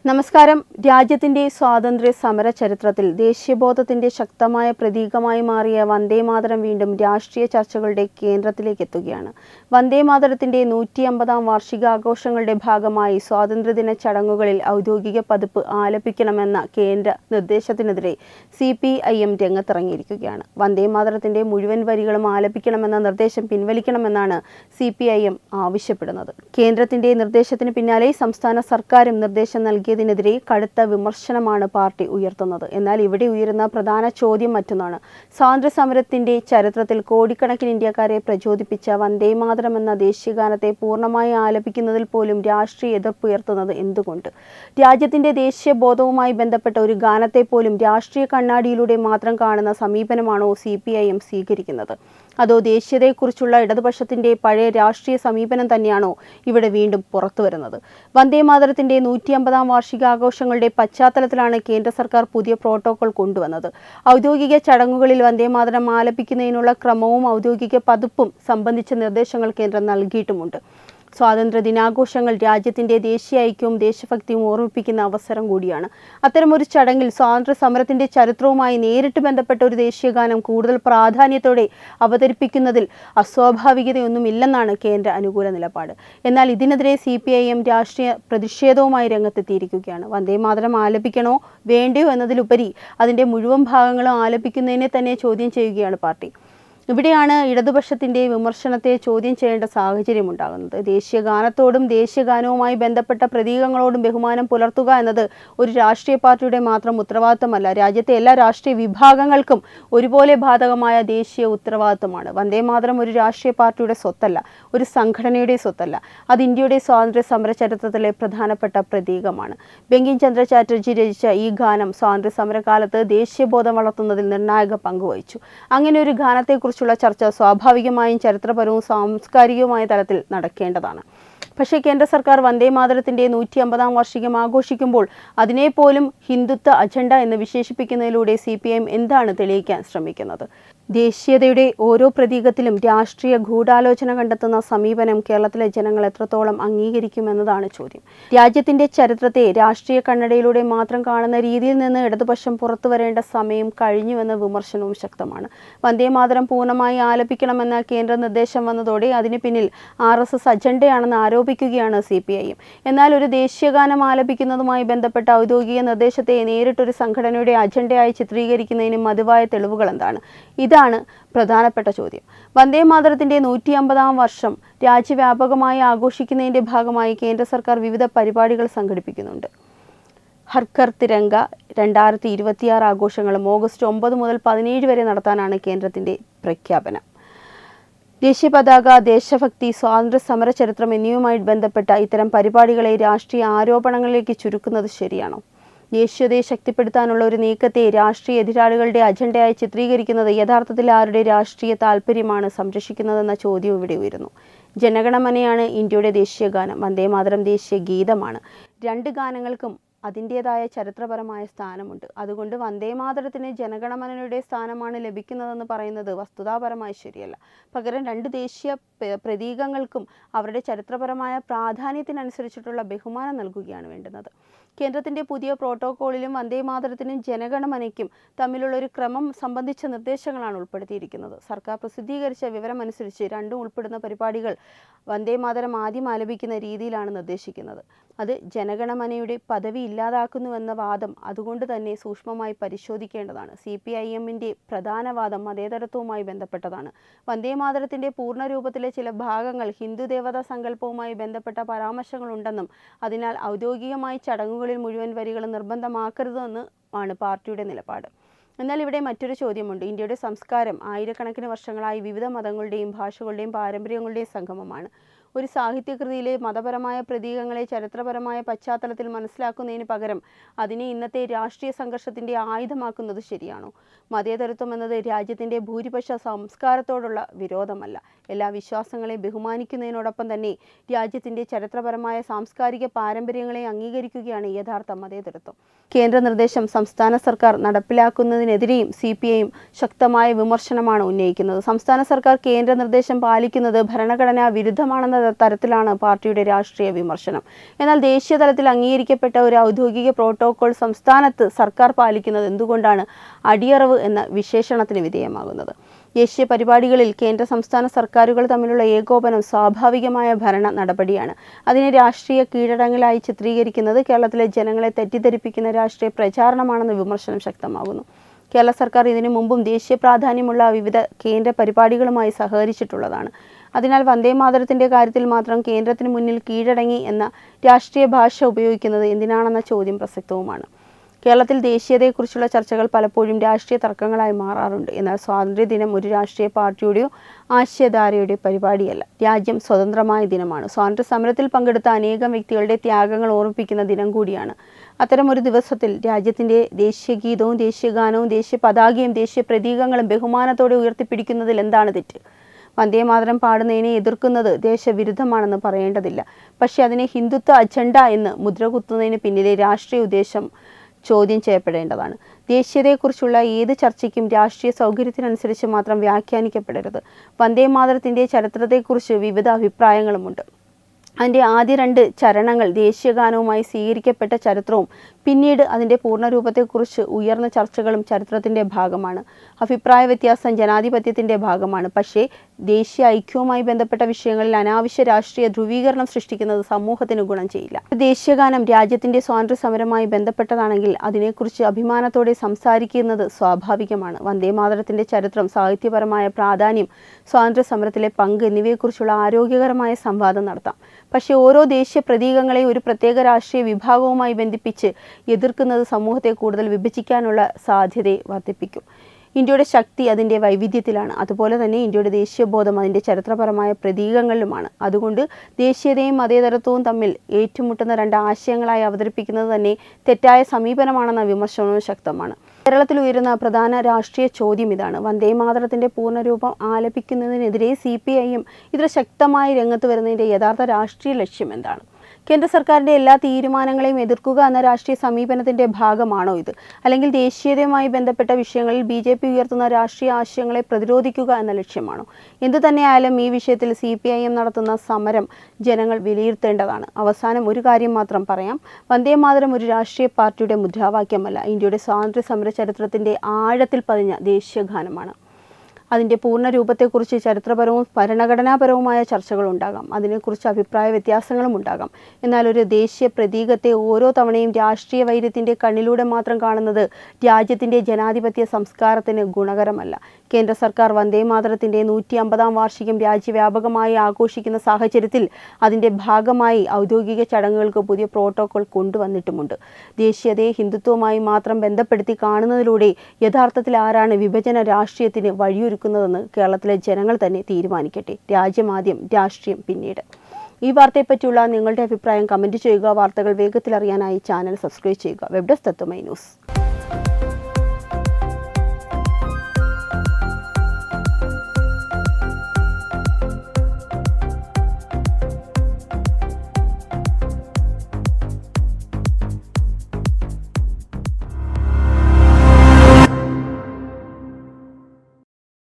നമസ്കാരം. രാജ്യത്തിന്റെ സ്വാതന്ത്ര്യ സമര ചരിത്രത്തിൽ ദേശീയബോധത്തിന്റെ ശക്തമായ പ്രതീകമായി മാറിയ വന്ദേമാതരം വീണ്ടും രാഷ്ട്രീയ ചർച്ചകളുടെ കേന്ദ്രത്തിലേക്ക് എത്തുകയാണ്. വന്ദേമാതരത്തിന്റെ 150-ാം വാർഷികാഘോഷങ്ങളുടെ ഭാഗമായി സ്വാതന്ത്ര്യദിന ചടങ്ങുകളിൽ ഔദ്യോഗിക പതിപ്പ് ആലപിക്കണമെന്ന കേന്ദ്ര നിർദ്ദേശത്തിനെതിരെ CPIM രംഗത്തിറങ്ങിയിരിക്കുകയാണ്. വന്ദേമാതരത്തിന്റെ മുഴുവൻ വരികളും ആലപിക്കണമെന്ന നിർദ്ദേശം പിൻവലിക്കണമെന്നാണ് CPIM ആവശ്യപ്പെടുന്നത്. കേന്ദ്രത്തിന്റെ നിർദ്ദേശത്തിന് പിന്നാലെ സംസ്ഥാന സർക്കാരും നിർദ്ദേശം നൽകിയതിനെതിരെ കടുത്ത വിമർശനമാണ് പാർട്ടി ഉയർത്തുന്നത്. എന്നാൽ ഇവിടെ ഉയരുന്ന പ്രധാന ചോദ്യം മറ്റൊന്നാണ്. സ്വാതന്ത്ര്യ സമരത്തിന്റെ ചരിത്രത്തിൽ കോടിക്കണക്കിന് ഇന്ത്യക്കാരെ പ്രചോദിപ്പിച്ച വന്ദേമാതരം എന്ന ദേശീയഗാനത്തെ പൂർണ്ണമായി ആലപിക്കുന്നതിൽ പോലും രാഷ്ട്രീയ എതിർപ്പുയർത്തുന്നത് എന്തുകൊണ്ട്? രാജ്യത്തിന്റെ ദേശീയ ബോധവുമായി ബന്ധപ്പെട്ട ഒരു ഗാനത്തെ പോലും രാഷ്ട്രീയ കണ്ണാടിയിലൂടെ മാത്രം കാണുന്ന സമീപനമാണോ CPIM സ്വീകരിക്കുന്നത്? അതോ ദേശീയതയെക്കുറിച്ചുള്ള ഇടതുപക്ഷത്തിന്റെ പഴയ രാഷ്ട്രീയ സമീപനം തന്നെയാണോ ഇവിടെ വീണ്ടും പുറത്തുവരുന്നത്? വന്ദേമാതരത്തിന്റെ 150-ാം വാർഷികാഘോഷങ്ങളുടെ പശ്ചാത്തലത്തിലാണ് കേന്ദ്ര സർക്കാർ പുതിയ പ്രോട്ടോകോൾ കൊണ്ടുവന്നത്. ഔദ്യോഗിക ചടങ്ങുകളിൽ വന്ദേമാതരം ആലപിക്കുന്നതിനുള്ള ക്രമവും ഔദ്യോഗിക പതിപ്പും സംബന്ധിച്ച നിർദ്ദേശങ്ങൾ കേന്ദ്രം നൽകിയിട്ടുമുണ്ട്. സ്വാതന്ത്ര്യ ദിനാഘോഷങ്ങൾ രാജ്യത്തിന്റെ ദേശീയ ഐക്യവും ദേശഭക്തിയും ഓർമ്മിപ്പിക്കുന്ന അവസരം കൂടിയാണ്. അത്തരമൊരു ചടങ്ങിൽ സ്വാതന്ത്ര്യ സമരത്തിന്റെ ചരിത്രവുമായി നേരിട്ട് ബന്ധപ്പെട്ട ഒരു ദേശീയഗാനം കൂടുതൽ പ്രാധാന്യത്തോടെ അവതരിപ്പിക്കുന്നതിൽ അസ്വാഭാവികതയൊന്നുമില്ലെന്നാണ് കേന്ദ്ര അനുകൂല നിലപാട്. എന്നാൽ ഇതിനെതിരെ CPIM രാഷ്ട്രീയ പ്രതിഷേധവുമായി രംഗത്തെത്തിയിരിക്കുകയാണ്. വന്ദേമാതരം ആലപിക്കണോ വേണ്ടയോ എന്നതിലുപരി അതിന്റെ മുഴുവൻ ഭാഗങ്ങളും ആലപിക്കുന്നതിനെ തന്നെ ചോദ്യം ചെയ്യുകയാണ് പാർട്ടി. ഇവിടെയാണ് ഇടതുപക്ഷത്തിന്റെ വിമർശനത്തെ ചോദ്യം ചെയ്യേണ്ട സാഹചര്യമുണ്ടാകുന്നത്. ദേശീയഗാനത്തോടും ദേശീയഗാനവുമായി ബന്ധപ്പെട്ട പ്രതീകങ്ങളോടും ബഹുമാനം പുലർത്തുക എന്നത് ഒരു രാഷ്ട്രീയ പാർട്ടിയുടെ മാത്രം ഉത്തരവാദിത്തമല്ല, രാജ്യത്തെ എല്ലാ രാഷ്ട്രീയ വിഭാഗങ്ങൾക്കും ഒരുപോലെ ബാധകമായ ദേശീയ ഉത്തരവാദിത്തമാണ്. വന്ദേമാതരം ഒരു രാഷ്ട്രീയ പാർട്ടിയുടെ സ്വത്തല്ല, ഒരു സംഘടനയുടെ സ്വത്തല്ല. അത് ഇന്ത്യയുടെ സ്വാതന്ത്ര്യ സമര ചരിത്രത്തിലെ പ്രധാനപ്പെട്ട പ്രതീകമാണ്. ബങ്കിം ചന്ദ്ര ചാറ്റർജി രചിച്ച ഈ ഗാനം സ്വാതന്ത്ര്യ സമരകാലത്ത് ദേശീയബോധം വളർത്തുന്നതിൽ നിർണായക പങ്കുവഹിച്ചു. അങ്ങനെ ഒരു ഗാനത്തെക്കുറിച്ച് ചർച്ച സ്വാഭാവികമായും ചരിത്രപരവും സാംസ്കാരികവുമായ തലത്തിൽ നടക്കേണ്ടതാണ്. പക്ഷേ കേന്ദ്ര സർക്കാർ വന്ദേമാതരത്തിന്റെ 150-ാം വാർഷികം ആഘോഷിക്കുമ്പോൾ അതിനെ പോലും ഹിന്ദുത്വ അജണ്ട എന്ന് വിശേഷിപ്പിക്കുന്നതിലൂടെ CPIM എന്താണ് തെളിയിക്കാൻ ശ്രമിക്കുന്നത്? ദേശീയതയുടെ ഓരോ പ്രതീകത്തിലും രാഷ്ട്രീയ ഗൂഢാലോചന കണ്ടെത്തുന്ന സമീപനം കേരളത്തിലെ ജനങ്ങൾ എത്രത്തോളം അംഗീകരിക്കുമെന്നതാണ് ചോദ്യം. രാജ്യത്തിന്റെ ചരിത്രത്തെ രാഷ്ട്രീയ കണ്ണടയിലൂടെ മാത്രം കാണുന്ന രീതിയിൽ നിന്ന് ഇടതുപക്ഷം പുറത്തുവരേണ്ട സമയം കഴിഞ്ഞുവെന്ന വിമർശനവും ശക്തമാണ്. വന്ദേമാതരം പൂർണ്ണമായി ആലപിക്കണമെന്ന കേന്ദ്ര നിർദ്ദേശം വന്നതോടെ അതിന് പിന്നിൽ RSS അജണ്ടയാണെന്ന് ആരോപിക്കുകയാണ് CPIM. എന്നാൽ ഒരു ദേശീയഗാനം ആലപിക്കുന്നതുമായി ബന്ധപ്പെട്ട ഔദ്യോഗിക നിർദ്ദേശത്തെ നേരിട്ടൊരു സംഘടനയുടെ അജണ്ടയായി ചിത്രീകരിക്കുന്നതിന് മതിയായ തെളിവുകൾ എന്താണ്? ഇതാണ് പ്രധാനപ്പെട്ട ചോദ്യം. വന്ദേമാതരത്തിന്റെ 150-ാം വർഷം രാജ്യവ്യാപകമായി ആഘോഷിക്കുന്നതിന്റെ ഭാഗമായി കേന്ദ്ര സർക്കാർ വിവിധ പരിപാടികൾ സംഘടിപ്പിക്കുന്നുണ്ട്. ഹർ ഘർ തിരംഗ 2026 ആഘോഷങ്ങളും ഓഗസ്റ്റ് 9 മുതൽ 17 വരെ നടത്താനാണ് കേന്ദ്രത്തിന്റെ പ്രഖ്യാപനം. ദേശീയ പതാക, ദേശഭക്തി, സ്വാതന്ത്ര്യ സമര ചരിത്രം എന്നിവയുമായി ബന്ധപ്പെട്ട ഇത്തരം പരിപാടികളെ രാഷ്ട്രീയ ആരോപണങ്ങളിലേക്ക് ചുരുക്കുന്നത് ശരിയാണോ? ദേശീയതയെ ശക്തിപ്പെടുത്താനുള്ള ഒരു നീക്കത്തെ രാഷ്ട്രീയ എതിരാളികളുടെ അജണ്ടയായി ചിത്രീകരിക്കുന്നത് യഥാർത്ഥത്തിൽ ആരുടെ രാഷ്ട്രീയ താല്പര്യമാണ് സംരക്ഷിക്കുന്നതെന്ന ചോദ്യം ഇവിടെ ഉയരുന്നു. ജനഗണമനയാണ് ഇന്ത്യയുടെ ദേശീയഗാനം. വന്ദേമാതരം ദേശീയ ഗീതമാണ്. രണ്ട് ഗാനങ്ങൾക്കും അതിൻ്റേതായ ചരിത്രപരമായ സ്ഥാനമുണ്ട്. അതുകൊണ്ട് വന്ദേമാതരത്തിന് ജനഗണമനയുടെ സ്ഥാനമാണ് ലഭിക്കുന്നതെന്ന് പറയുന്നത് വസ്തുതാപരമായി ശരിയല്ല. പകരം രണ്ട് ദേശീയ പ്രതീകങ്ങൾക്കും അവരുടെ ചരിത്രപരമായ പ്രാധാന്യത്തിനനുസരിച്ചിട്ടുള്ള ബഹുമാനം നൽകുകയാണ് വേണ്ടുന്നത്. കേന്ദ്രത്തിന്റെ പുതിയ പ്രോട്ടോകോളിലും വന്ദേമാതരത്തിനും ജനഗണമനയ്ക്കും തമ്മിലുള്ള ഒരു ക്രമം സംബന്ധിച്ച നിർദ്ദേശങ്ങളാണ് ഉൾപ്പെടുത്തിയിരിക്കുന്നത്. സർക്കാർ പ്രസിദ്ധീകരിച്ച വിവരമനുസരിച്ച് രണ്ടും ഉൾപ്പെടുന്ന പരിപാടികൾ വന്ദേമാതരം ആദ്യം ആലപിക്കുന്ന രീതിയിലാണ് നിർദ്ദേശിക്കുന്നത്. അത് ജനഗണമനയുടെ പദവി ഇല്ലാതാക്കുന്നുവെന്ന വാദം അതുകൊണ്ട് തന്നെ സൂക്ഷ്മമായി പരിശോധിക്കേണ്ടതാണ്. CPIMന്റെ പ്രധാന വാദം മതേതരത്വവുമായി ബന്ധപ്പെട്ടതാണ്. വന്ദേമാതരത്തിന്റെ പൂർണ്ണരൂപത്തിലെ ചില ഭാഗങ്ങൾ ഹിന്ദു ദേവതാ സങ്കല്പവുമായി ബന്ധപ്പെട്ട പരാമർശങ്ങളുണ്ടെന്നും അതിനാൽ ഔദ്യോഗികമായി ചടങ്ങുകളിൽ മുഴുവൻ വരികളും നിർബന്ധമാക്കരുതെന്ന് ആണ് പാർട്ടിയുടെ നിലപാട്. എന്നാൽ ഇവിടെ മറ്റൊരു ചോദ്യമുണ്ട്. ഇന്ത്യയുടെ സംസ്കാരം ആയിരക്കണക്കിന് വർഷങ്ങളായി വിവിധ മതങ്ങളുടെയും ഭാഷകളുടെയും പാരമ്പര്യങ്ങളുടെയും സംഗമമാണ്. ഒരു സാഹിത്യകൃതിയിലെ മതപരമായ പ്രതീകങ്ങളെ ചരിത്രപരമായ പശ്ചാത്തലത്തിൽ മനസ്സിലാക്കുന്നതിന് പകരം അതിനെ ഇന്നത്തെ രാഷ്ട്രീയ സംഘർഷത്തിന്റെ ആയുധമാക്കുന്നത് ശരിയാണോ? മതേതരത്വം എന്നത് രാജ്യത്തിന്റെ ഭൂരിപക്ഷ സംസ്കാരത്തോടുള്ള വിരോധമല്ല. എല്ലാ വിശ്വാസങ്ങളെയും ബഹുമാനിക്കുന്നതിനോടൊപ്പം തന്നെ രാജ്യത്തിന്റെ ചരിത്രപരമായ സാംസ്കാരിക പാരമ്പര്യങ്ങളെ അംഗീകരിക്കുകയാണ് യഥാർത്ഥ മതേതരത്വം. കേന്ദ്ര നിർദ്ദേശം സംസ്ഥാന സർക്കാർ നടപ്പിലാക്കുന്നതിനെതിരെയും CPIM ശക്തമായ വിമർശനമാണ് ഉന്നയിക്കുന്നത്. സംസ്ഥാന സർക്കാർ കേന്ദ്ര നിർദ്ദേശം പാലിക്കുന്നത് ഭരണഘടനാ വിരുദ്ധമാണെന്ന എന്ന തരത്തിലാണ് പാർട്ടിയുടെ രാഷ്ട്രീയ വിമർശനം. എന്നാൽ ദേശീയ തലത്തിൽ അംഗീകരിക്കപ്പെട്ട ഒരു ഔദ്യോഗിക പ്രോട്ടോകോൾ സംസ്ഥാനത്ത് സർക്കാർ പാലിക്കുന്നത് എന്തുകൊണ്ടാണ് അടിയറവ് എന്ന വിശേഷണത്തിന് വിധേയമാകുന്നത്? ദേശീയ പരിപാടികളിൽ കേന്ദ്ര സംസ്ഥാന സർക്കാരുകൾ തമ്മിലുള്ള ഏകോപനം സ്വാഭാവികമായ ഭരണ നടപടിയാണ്. അതിനെ രാഷ്ട്രീയ കീഴടങ്ങലായി ചിത്രീകരിക്കുന്നത് കേരളത്തിലെ ജനങ്ങളെ തെറ്റിദ്ധരിപ്പിക്കുന്ന രാഷ്ട്രീയ പ്രചാരണമാണെന്ന വിമർശനം ശക്തമാകുന്നു. കേരള സർക്കാർ ഇതിനു മുമ്പും ദേശീയ പ്രാധാന്യമുള്ള വിവിധ കേന്ദ്ര പരിപാടികളുമായി സഹകരിച്ചിട്ടുള്ളതാണ്. അതിനാൽ വന്ദേമാതരത്തിൻ്റെ കാര്യത്തിൽ മാത്രം കേന്ദ്രത്തിന് മുന്നിൽ കീഴടങ്ങി എന്ന രാഷ്ട്രീയ ഭാഷ ഉപയോഗിക്കുന്നത് എന്തിനാണെന്ന ചോദ്യം പ്രസക്തവുമാണ്. കേരളത്തിൽ ദേശീയതയെക്കുറിച്ചുള്ള ചർച്ചകൾ പലപ്പോഴും രാഷ്ട്രീയ തർക്കങ്ങളായി മാറാറുണ്ട്. എന്നാൽ സ്വാതന്ത്ര്യദിനം ഒരു രാഷ്ട്രീയ പാർട്ടിയുടെയോ ആശയധാരയുടെയോ പരിപാടിയല്ല. രാജ്യം സ്വതന്ത്രമായ ദിനമാണ്. സ്വാതന്ത്ര്യ സമരത്തിൽ പങ്കെടുത്ത അനേകം വ്യക്തികളുടെ ത്യാഗങ്ങൾ ഓർമ്മിപ്പിക്കുന്ന ദിനം കൂടിയാണ്. അത്തരമൊരു ദിവസത്തിൽ രാജ്യത്തിൻ്റെ ദേശീയ ഗീതവും ദേശീയ ഗാനവും ദേശീയ പതാകയും ദേശീയ പ്രതീകങ്ങളും ബഹുമാനത്തോടെ ഉയർത്തിപ്പിടിക്കുന്നതിൽ എന്താണ് തെറ്റ്? വന്ദേമാതരം പാടുന്നതിനെ എതിർക്കുന്നത് ദേശവിരുദ്ധമാണെന്ന് പറയേണ്ടതില്ല. പക്ഷേ അതിനെ ഹിന്ദുത്വ അജണ്ട എന്ന് മുദ്രകുത്തുന്നതിന് പിന്നിലെ രാഷ്ട്രീയ ഉദ്ദേശം ചോദ്യം ചെയ്യപ്പെടേണ്ടതാണ്. ദേശീയതയെക്കുറിച്ചുള്ള ഏത് ചർച്ചയ്ക്കും രാഷ്ട്രീയ സൗകര്യത്തിനനുസരിച്ച് മാത്രം വ്യാഖ്യാനിക്കപ്പെടരുത്. വന്ദേമാതരത്തിൻ്റെ ചരിത്രത്തെക്കുറിച്ച് വിവിധ അഭിപ്രായങ്ങളുമുണ്ട്. അതിൻ്റെ ആദ്യ 2 ചരണങ്ങൾ ദേശീയഗാനവുമായി സ്വീകരിക്കപ്പെട്ട ചരിത്രവും പിന്നീട് അതിൻ്റെ പൂർണ്ണരൂപത്തെക്കുറിച്ച് ഉയർന്ന ചർച്ചകളും ചരിത്രത്തിൻ്റെ ഭാഗമാണ്. അഭിപ്രായ വ്യത്യാസം ജനാധിപത്യത്തിൻ്റെ ഭാഗമാണ്. പക്ഷേ ദേശീയ ഐക്യവുമായി ബന്ധപ്പെട്ട വിഷയങ്ങളിൽ അനാവശ്യ രാഷ്ട്രീയ ധ്രുവീകരണം സൃഷ്ടിക്കുന്നത് സമൂഹത്തിന് ഗുണം ചെയ്യില്ല. ദേശീയഗാനം രാജ്യത്തിൻ്റെ സ്വാതന്ത്ര്യ സമരവുമായി ബന്ധപ്പെട്ടതാണെങ്കിൽ അതിനെക്കുറിച്ച് അഭിമാനത്തോടെ സംസാരിക്കുന്നത് സ്വാഭാവികമാണ്. വന്ദേമാതരത്തിൻ്റെ ചരിത്രം, സാഹിത്യപരമായ പ്രാധാന്യം, സ്വാതന്ത്ര്യ സമരത്തിലെ പങ്ക് എന്നിവയെക്കുറിച്ചുള്ള ആരോഗ്യകരമായ സംവാദം നടത്താം. പക്ഷേ ഓരോ ദേശീയ പ്രതീകങ്ങളെ ഒരു പ്രത്യേക രാഷ്ട്രീയ വിഭാഗവുമായി ബന്ധിപ്പിച്ച് എതിർക്കുന്നത് സമൂഹത്തെ കൂടുതൽ വിഭജിക്കാനുള്ള സാധ്യതയെ വർദ്ധിപ്പിക്കും. ഇന്ത്യയുടെ ശക്തി അതിൻ്റെ വൈവിധ്യത്തിലാണ്. അതുപോലെ തന്നെ ഇന്ത്യയുടെ ദേശീയബോധം അതിൻ്റെ ചരിത്രപരമായ പ്രതീകങ്ങളിലുമാണ്. അതുകൊണ്ട് ദേശീയതയും മതേതരത്വവും തമ്മിൽ ഏറ്റുമുട്ടുന്ന 2 ആശയങ്ങളായി അവതരിപ്പിക്കുന്നത് തന്നെ തെറ്റായ സമീപനമാണെന്ന വിമർശനവും ശക്തമാണ്. കേരളത്തിൽ ഉയരുന്ന പ്രധാന രാഷ്ട്രീയ ചോദ്യം ഇതാണ്. വന്ദേമാതരത്തിൻ്റെ പൂർണ്ണരൂപം ആലപിക്കുന്നതിനെതിരെ CPIM ഇത്ര ശക്തമായി രംഗത്ത് വരുന്നതിൻ്റെ യഥാർത്ഥ രാഷ്ട്രീയ ലക്ഷ്യം എന്താണ്? കേന്ദ്ര സർക്കാരിൻ്റെ എല്ലാ തീരുമാനങ്ങളെയും എതിർക്കുക എന്ന രാഷ്ട്രീയ സമീപനത്തിൻ്റെ ഭാഗമാണോ ഇത്? അല്ലെങ്കിൽ ദേശീയതയുമായി ബന്ധപ്പെട്ട വിഷയങ്ങളിൽ BJP ഉയർത്തുന്ന രാഷ്ട്രീയ ആശയങ്ങളെ പ്രതിരോധിക്കുക എന്ന ലക്ഷ്യമാണോ? എന്തു തന്നെയായാലും ഈ വിഷയത്തിൽ CPIM നടത്തുന്ന സമരം ജനങ്ങൾ വിലയിരുത്തേണ്ടതാണ്. അവസാനം ഒരു കാര്യം മാത്രം പറയാം. വന്ദേമാതരം ഒരു രാഷ്ട്രീയ പാർട്ടിയുടെ മുദ്രാവാക്യമല്ല. ഇന്ത്യയുടെ സ്വാതന്ത്ര്യ സമര ചരിത്രത്തിൻ്റെ ആഴത്തിൽ പതിഞ്ഞ ദേശീയഗാനമാണ്. അതിൻ്റെ പൂർണ്ണ രൂപത്തെക്കുറിച്ച് ചരിത്രപരവും ഭരണഘടനാപരവുമായ ചർച്ചകൾ ഉണ്ടാകാം. അതിനെക്കുറിച്ച് അഭിപ്രായ വ്യത്യാസങ്ങളും ഉണ്ടാകാം. എന്നാൽ ഒരു ദേശീയ പ്രതീകത്തെ ഓരോ തവണയും രാഷ്ട്രീയ വൈര്യത്തിൻ്റെ കണ്ണിലൂടെ മാത്രം കാണുന്നത് രാജ്യത്തിൻ്റെ ജനാധിപത്യ സംസ്കാരത്തിന് ഗുണകരമല്ല. കേന്ദ്ര സർക്കാർ വന്ദേമാതരത്തിൻ്റെ 150-ാം വാർഷികം രാജ്യവ്യാപകമായി ആഘോഷിക്കുന്ന സാഹചര്യത്തിൽ അതിൻ്റെ ഭാഗമായി ഔദ്യോഗിക ചടങ്ങുകൾക്ക് പുതിയ പ്രോട്ടോകോൾ കൊണ്ടുവന്നിട്ടുമുണ്ട്. ദേശീയതയെ ഹിന്ദുത്വവുമായി മാത്രം ബന്ധപ്പെടുത്തി കാണുന്നതിലൂടെ യഥാർത്ഥത്തിൽ ആരാണ് വിഭജന രാഷ്ട്രീയത്തിന് വഴിയൊരുക്കുന്നതെന്ന് കേരളത്തിലെ ജനങ്ങൾ തന്നെ തീരുമാനിക്കട്ടെ. രാജ്യമാദ്യം, രാഷ്ട്രീയം പിന്നീട്. ഈ വാർത്തയെപ്പറ്റിയുള്ള നിങ്ങളുടെ അഭിപ്രായം കമൻറ്റ് ചെയ്യുക. വാർത്തകൾ വേഗത്തിൽ അറിയാനായി ചാനൽ സബ്സ്ക്രൈബ് ചെയ്യുക. വെബ് ഡെസ്ക് തത്വമൈ ന്യൂസ്.